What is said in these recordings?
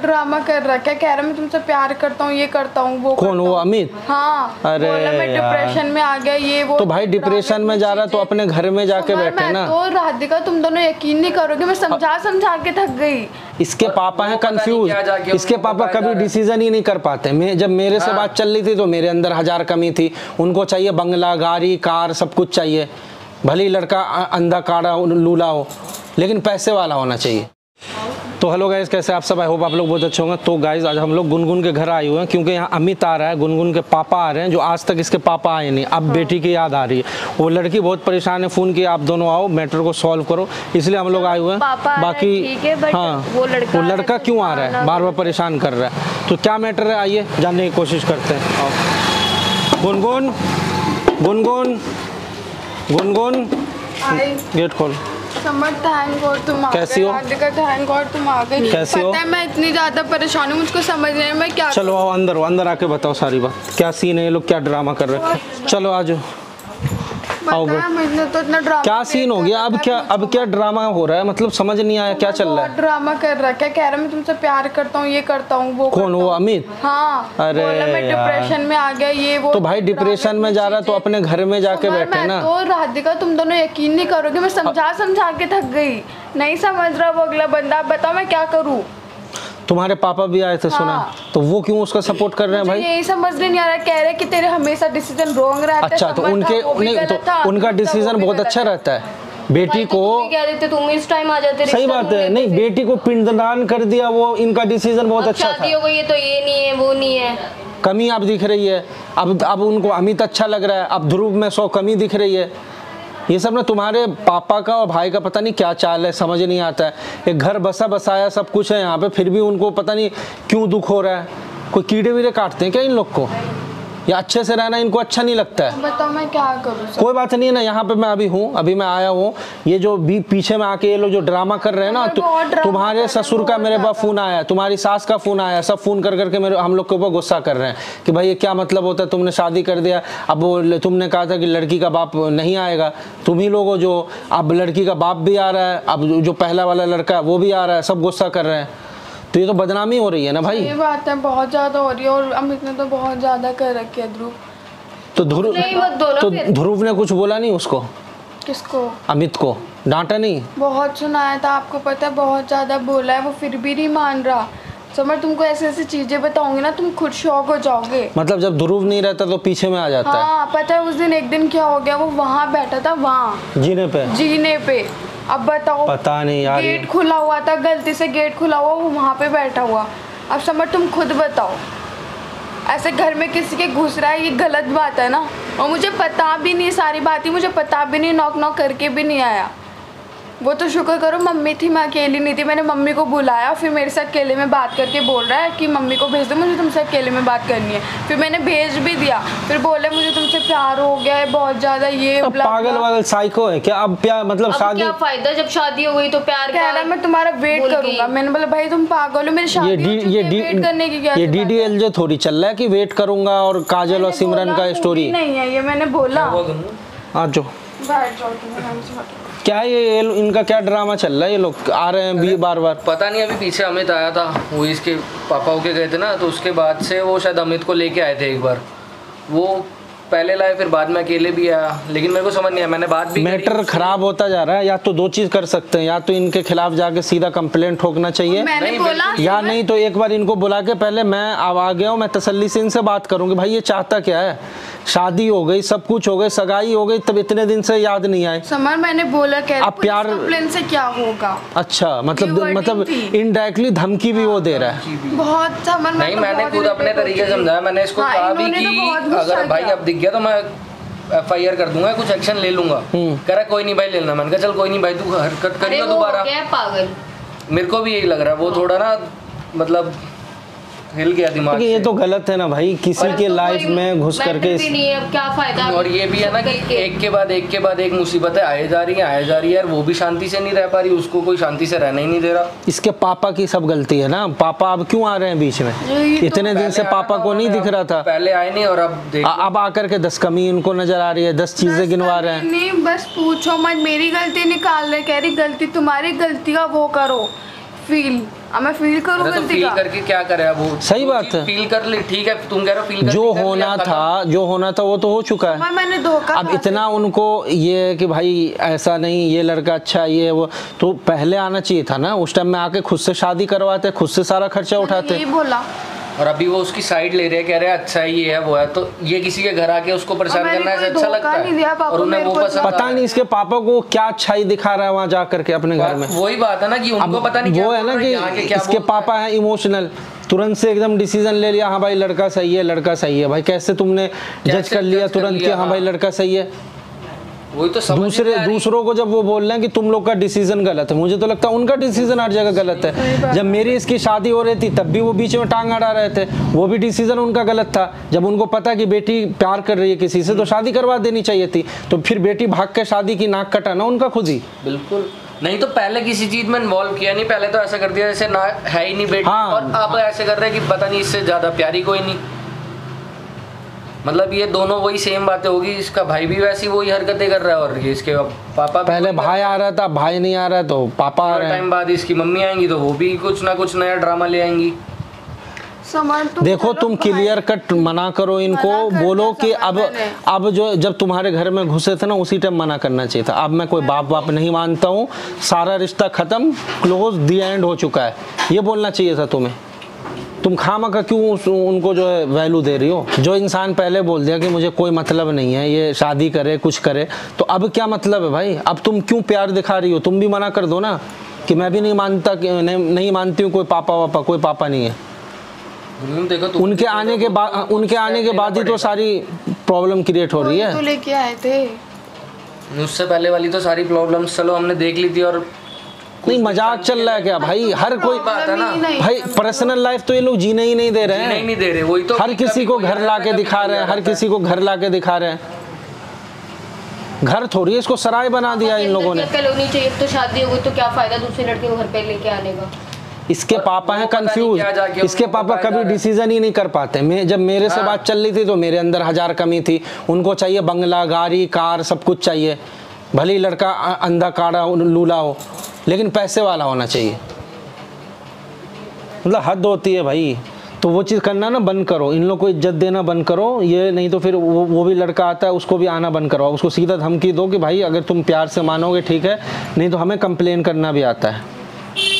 Drama कर रहा है, क्या कह रहा है मैं तुमसे प्यार करता हूँ, ये करता हूँ, वो कौन वो अमित? हाँ, अरे मैं डिप्रेशन में आ गया, ये वो। तो भाई डिप्रेशन में जा रहा तो अपने घर में जाके बैठे ना। तो राधिका तुम दोनों यकीन नहीं करोगे, मैं समझा के थक गई। इसके पापा हैं कंफ्यूज, इसके पापा कभी डिसीजन ही नहीं कर पाते। मैं जब मेरे से बात चल रही थी तो मेरे अंदर 1000 कमी थी, उनको चाहिए बंगला, गाड़ी, कार, सब कुछ चाहिए। भले ही लड़का अंधा काड़ा लूला हो, लेकिन पैसे वाला होना चाहिए। तो हेलो गाइस, कैसे आप सब? आई होप आप लोग बहुत अच्छे होंगे। तो गाइस आज हम लोग गुनगुन के घर आए हुए हैं, क्योंकि यहाँ अमित आ रहा है, गुनगुन के पापा आ रहे हैं, जो आज तक इसके पापा आए नहीं। अब बेटी की याद आ रही है, वो लड़की बहुत परेशान है, फ़ोन किया आप दोनों आओ, मैटर को सॉल्व करो, इसलिए हम लोग आए हुए हैं। बाकी हाँ, वो लड़का क्यों आ रहा है, बार बार परेशान कर रहा है, तो क्या मैटर है आइए जानने की कोशिश करते हैं। गुनगुन गुनगुन गुनगुन, गेट खोल। कैसी हो? तुम आ गए। कैसी हो? पता है मैं इतनी ज्यादा परेशान हूँ, मुझको समझ नहीं है मैं क्या। चलो आओ अंदर, अंदर आके बताओ सारी बात, क्या सीन है, ये लोग क्या ड्रामा कर रहे हैं। चलो आ जाओ, आओ। तो इतना ड्रामा क्या सीन हो गया? अब क्या ड्रामा हो रहा है, मतलब समझ नहीं आया क्या चल रहा है। ड्रामा कर रहा है, क्या कह रहा है मैं तुमसे प्यार करता हूँ, ये करता हूँ, वो। कौन वो अमित? हाँ, अरे मैं डिप्रेशन में आ गया, ये वो। तो भाई डिप्रेशन में जा रहा तो अपने घर में जाके बैठे ना। तो राधिका तुम दोनों यकीन नहीं करोगे, मैं समझा के थक गई, नहीं समझ रहा वो अगला बंदा। आप बताओ मैं क्या करूँ। तुम्हारे पापा भी आए थे सुना, तो वो क्यों उसका सपोर्ट कर रहे हैं भाई? यही समझ नहीं आ रहा, कह रहे कि तेरे हमेशा डिसीजन रॉन्ग रहता है। अच्छा, तो उनके नहीं, तो उनका डिसीजन बहुत अच्छा रहता है। बेटी को क्या देते तुम इस टाइम आ जाते। सही बात है, नहीं बेटी को पिंडदान कर दिया, वो इनका डिसीजन बहुत अच्छा था। शादी हो गई है तो ये नहीं है वो नहीं है, कमी अब दिख रही है। अब उनको अमित अच्छा लग रहा है, अब ध्रुव में 100 कमी दिख रही है। ये सब ना तुम्हारे पापा का और भाई का पता नहीं क्या चाल है, समझ नहीं आता है। एक घर बसा बसाया सब कुछ है यहाँ पे, फिर भी उनको पता नहीं क्यों दुख हो रहा है। कोई कीड़े वीड़े काटते हैं क्या इन लोग को, या अच्छे से रहना इनको अच्छा नहीं लगता है? बताओ मैं क्या करूँ। कोई बात नहीं है ना, यहाँ पे मैं अभी हूँ, अभी मैं आया हूँ। ये जो भी पीछे में आके ये लोग जो ड्रामा कर रहे हैं ना, तुम्हारे ससुर का मेरे पास फोन आया, तुम्हारी सास का फोन आया, सब फोन कर करके मेरे हम लोग के ऊपर गुस्सा कर रहे हैं कि भाई ये क्या मतलब होता है, तुमने शादी कर दिया, अब वो तुमने कहा था कि लड़की का बाप नहीं आएगा, तुम ही लोग हो जो, अब लड़की का बाप भी आ रहा है, अब जो पहला वाला लड़का है वो भी आ रहा है, सब गुस्सा कर रहे हैं। तो ये तो बदनामी हो रही है ना भाई। ये बात है, बहुत ज्यादा हो रही है, और अमित ने तो बहुत ज्यादा कर रखी है। ध्रुव तो ध्रुव ने कुछ बोला नहीं उसको? किसको? अमित को डांटा नहीं? बहुत सुनाया था, आपको पता है, बहुत ज्यादा बोला है, वो फिर भी नहीं मान रहा। समझ, तुमको ऐसी ऐसी चीजें बताऊंगी ना, तुम खुद शॉक हो जाओगे। मतलब जब ध्रुव नहीं रहता तो पीछे में आ जाता है। हाँ, पता है उस दिन एक दिन क्या हो गया, वो वहाँ बैठा था, वहाँ जीने पे। अब बताओ, पता नहीं यार, गेट खुला हुआ था, गलती से गेट खुला हुआ, वो वहाँ पे बैठा हुआ। अब समझ, तुम खुद बताओ, ऐसे घर में किसी के घुस रहा है, ये गलत बात है ना। और मुझे पता भी नहीं, सारी बात ही मुझे पता भी नहीं, नॉक नॉक करके भी नहीं आया। वो तो शुक्र करो मम्मी थी, मैं अकेली नहीं थी। मैंने मम्मी को बुलाया, फिर मेरे से अकेले में बात करके बोल रहा है कि मम्मी को भेज दो, मुझे तुमसे अकेले में बात करनी है। फिर मैंने भेज भी दिया, फिर बोले मुझे तुमसे प्यार हो गया है बहुत ज्यादा, ये पागल वागल साइको है क्या? अब प्यार मतलब शादी, क्या फायदा जब शादी हो गई तो प्यार? कह रहा मैं तुम्हारा वेट करूंगा। मैंने बोला भाई तुम पागल हो, मेरी शादी वेट करने की क्या? ये DDL जो थोड़ी चल रहा है कि वेट करूंगा, और काजल और सिमरन का स्टोरी नहीं है ये, मैंने बोला। आज जो क्या है ये इनका क्या ड्रामा चल रहा है? ये लोग आ रहे हैं बार बार, पता नहीं। अभी पीछे अमित आया था, वो इसके पापा होके गए थे ना, तो उसके बाद से वो शायद अमित को लेके आए थे एक बार। वो पहले लाए, फिर बाद में अकेले भी आया, लेकिन मेरे को समझ नहीं आया। मैंने बात भी, मैटर खराब होता जा रहा है। या तो दो चीज कर सकते हैं, या तो इनके खिलाफ जाके सीधा कंप्लेंट ठोकना चाहिए, या नहीं तो एक बार इनको बुला के पहले मैं अब आ गया हूँ, मैं तसल्ली से इनसे बात करूंगी, भाई ये चाहता क्या है। शादी हो गई, सब कुछ हो गई, सगाई हो गई, तब इतने दिन से याद नहीं आए। समर मैंने बोला अब प्यार कंप्लेंट से क्या होगा? अच्छा, मतलब इनडायरेक्टली धमकी भी वो दे रहा है बहुत। समर नहीं, मैंने खुद अपने तरीके से समझाया। मैंने इसको कहा भी कि अगर भाई अब दिख गया तो मैं FIR कर दूंगा, कुछ एक्शन ले लूंगा। कह रहा कोई नहीं भाई लेना। मैंने कहा चल कोई नहीं भाई, तू हरकत करियो दोबारा। पागल, मेरे को भी यही लग रहा है, वो थोड़ा ना मतलब हिल गया दिमाग से। ये तो गलत है ना भाई, किसी के लाइफ में घुस करके नहीं है, अब क्या फायदा। और ये भी है ना कि एक के बाद एक मुसीबतें आए जा रही है यार। वो भी शांति से नहीं रह पा रही, उसको कोई शांति से रहना ही नहीं दे रहा। इसके पापा की सब गलती है ना। पापा अब क्यों आ रहे हैं बीच में? इतने दिन से पापा को नहीं दिख रहा था, पहले आए नहीं, और अब आकर के 10 कमी इनको नजर आ रही है, 10 चीजें गिनवा रहे हैं। नहीं बस पूछो मत, मेरी गलती निकाल रहे, कह रही गलती तुम्हारी, गलती का वो करो। फील। अब मैं फील करूँ अरे तो गलती फील का? करके क्या करे अब वो सही बात है। फील कर ली, ठीक है तुम कह रहे हो फील जो होना था वो तो हो चुका है। मैंने धोखा अब इतना उनको ये है कि भाई ऐसा नहीं, ये लड़का अच्छा है, ये वो, तो पहले आना चाहिए था ना, उस टाइम में आके खुद से शादी करवाते, खुद से सारा खर्चा उठाते। यही बोला। और अभी वो उसकी साइड ले रहे हैं, कह रहे हैं अच्छा है ये है वो है, तो ये किसी के घर आके उसको परेशान करना ऐसे अच्छा लगता है? और उन्हें वो पसंद पता नहीं इसके पापा को क्या अच्छाई दिखा रहा है वहां जा करके अपने घर में। वही बात है ना कि उनको पता नहीं वो है ना कि इसके पापा है इमोशनल, तुरंत से एकदम डिसीजन ले लिया, हाँ भाई लड़का सही है, लड़का सही है। भाई कैसे तुमने जज कर लिया तुरंत कि हाँ भाई लड़का सही है? वही तो दूसरों को जब वो बोल रहे हैं कि तुम लोग का डिसीजन गलत है, मुझे तो लगता है उनका डिसीजन हर जगह गलत है। जब मेरी इसकी शादी हो रही थी तब भी वो बीच में टांग अड़ा रहे थे, वो भी डिसीजन उनका गलत था। जब उनको पता कि बेटी प्यार कर रही है किसी से तो शादी करवा देनी चाहिए थी, तो फिर बेटी भाग के शादी की नाक कटाना उनका खुद ही। बिल्कुल नहीं, तो पहले किसी चीज में इन्वॉल्व किया नहीं, पहले तो ऐसा कर दिया जैसे ना है ही नहीं बेटी। हाँ। और अब ऐसे कर रहे हैं कि पता नहीं इससे ज्यादा प्यारी कोई नहीं। मतलब ये दोनों वही सेम बातें होगी, इसका भाई भी वैसी वही हरकतें कर रहा है और ये इसके पापा पहले भाई आ रहा था, भाई नहीं आ रहा है तो पापा आ रहे हैं। टाइम बाद इसकी मम्मी आएंगी तो वो भी कुछ ना कुछ नया ड्रामा ले आएंगी। देखो तुम क्लियर कट मना करो इनको, बोलो कि अब जो जब तुम्हारे घर में घुसे थे ना उसी टाइम मना करना चाहिए था। अब मैं कोई बाप नहीं मानता हूँ, सारा रिश्ता खत्म, क्लोज, दी एंड हो चुका है, ये बोलना चाहिए था तुम्हें। तुम खामखा क्यों उनको जो है वैल्यू दे रही हो? जो इंसान पहले बोल दिया कि मुझे कोई मतलब नहीं है, ये शादी करे कुछ करे, तो अब क्या मतलब है भाई? अब तुम क्यों प्यार दिखा रही हो? तुम भी मना कर दो ना कि मैं भी नहीं मानता, नहीं मानती हूँ कोई पापा नहीं है। देखो उनके आने के बाद ही तो सारी प्रॉब्लम क्रिएट हो रही है। तो लेके आए थे उससे पहले वाली तो सारी प्रॉब्लम्स चलो हमने देख ली थी। और नहीं मजाक चल रहा है क्या भाई? हर कोई बात है ना भाई, पर्सनल लाइफ तो ये लोग जीने ही नहीं दे रहे हैं। नहीं दे रहे, वही तो हर किसी को घर लाके दिखा रहे हैं, हर किसी को घर लाके दिखा रहे हैं। घर थोड़ी है, इसको सराय बना दिया इन लोगों ने। अक्ल होनी चाहिए, तो शादी हो गई तो क्या फायदा दूसरे लड़के को घर पे लेके आने का? इसके पापा हैं कंफ्यूज, इसके पापा कभी डिसीजन ही नहीं कर पाते। मैं जब मेरे से बात चल रही थी तो मेरे अंदर 1000 कमी थी, उनको चाहिए बंगला, गाड़ी, कार, सब कुछ चाहिए, भले ही लड़का अंधा काड़ा लूला हो, लेकिन पैसे वाला होना चाहिए। मतलब हद होती है भाई। तो वो चीज़ करना ना बंद करो, इन लोग को इज्जत देना बंद करो। ये नहीं तो फिर वो भी लड़का आता है उसको भी आना बंद करवाओ, उसको सीधा धमकी दो कि भाई अगर तुम प्यार से मानोगे ठीक है, नहीं तो हमें कंप्लेन करना भी आता है,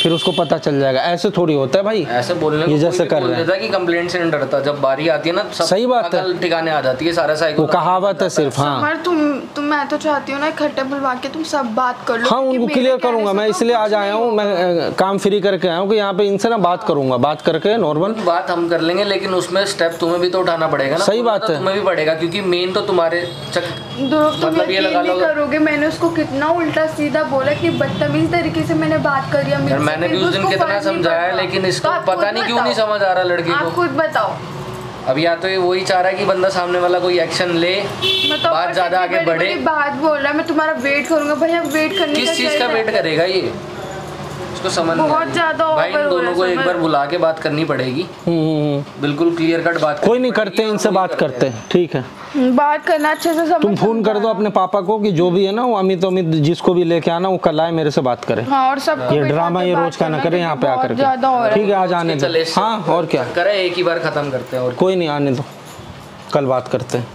फिर उसको पता चल जाएगा। ऐसे थोड़ी होता है भाई, ऐसे बोलने ये जैसे कर रहे हैं कि कंप्लेंट से नहीं डरता, जब बारी आती है ना सब सही बात है, ठिकाने आ जाती है सारा साइकिल। वो कहावत है सिर्फ। हाँ तुम मैं तो चाहती हूँ ना इकट्ठे बुलवा के तुम सब बात कर लो। हाँ उनको क्लियर करूंगा मैं, इसलिए आज आया हूँ मैं, काम फ्री करके आया हूँ कि यहाँ पे इनसे ना बात करूंगा, बात करके नॉर्मल बात हम कर लेंगे, लेकिन उसमें स्टेप तुम्हें भी तो उठाना पड़ेगा ना। सही बात है, तुम्हें भी पड़ेगा, क्योंकि मेन तो तुम्हारे मतलब ये लगा लो करोगे। मैंने उसको कितना उल्टा सीधा बोला कि बदतमीज तरीके से मैंने बात करी है। मैंने भी उस दिन कितना समझाया है, लेकिन इसको पता नहीं क्यों नहीं समझ आ रहा लड़के को। आप खुद बताओ। अब या तो ये वही चाह रहा है कि बंदा सामने वाला कोई एक्शन ले, बात ज्यादा आगे बढ़े। बात बोल रहा है मैं तुम्हारा वेट करूंगा। भाई अब वेट करने किस चीज का वेट करेगा ये? इसको समझ बहुत ज्यादा भाई इन दोनों को एक बार बुला के बात करनी पड़ेगी, बिल्कुल क्लियर कट बात। कोई नहीं करते, इनसे बात करते हैं, ठीक है बात करना अच्छे से समझ। तुम फोन कर दो अपने पापा को कि जो भी है ना वो अमित जिसको भी लेके आना वो कल आए मेरे से बात करे। हाँ, और सब ये ड्रामा ये रोज का ना करे यहाँ पे आकर के, ठीक है आज आने दो। हाँ और क्या करे, एक ही बार खत्म करते हैं। और कोई नहीं, आने दो, कल बात करते हैं।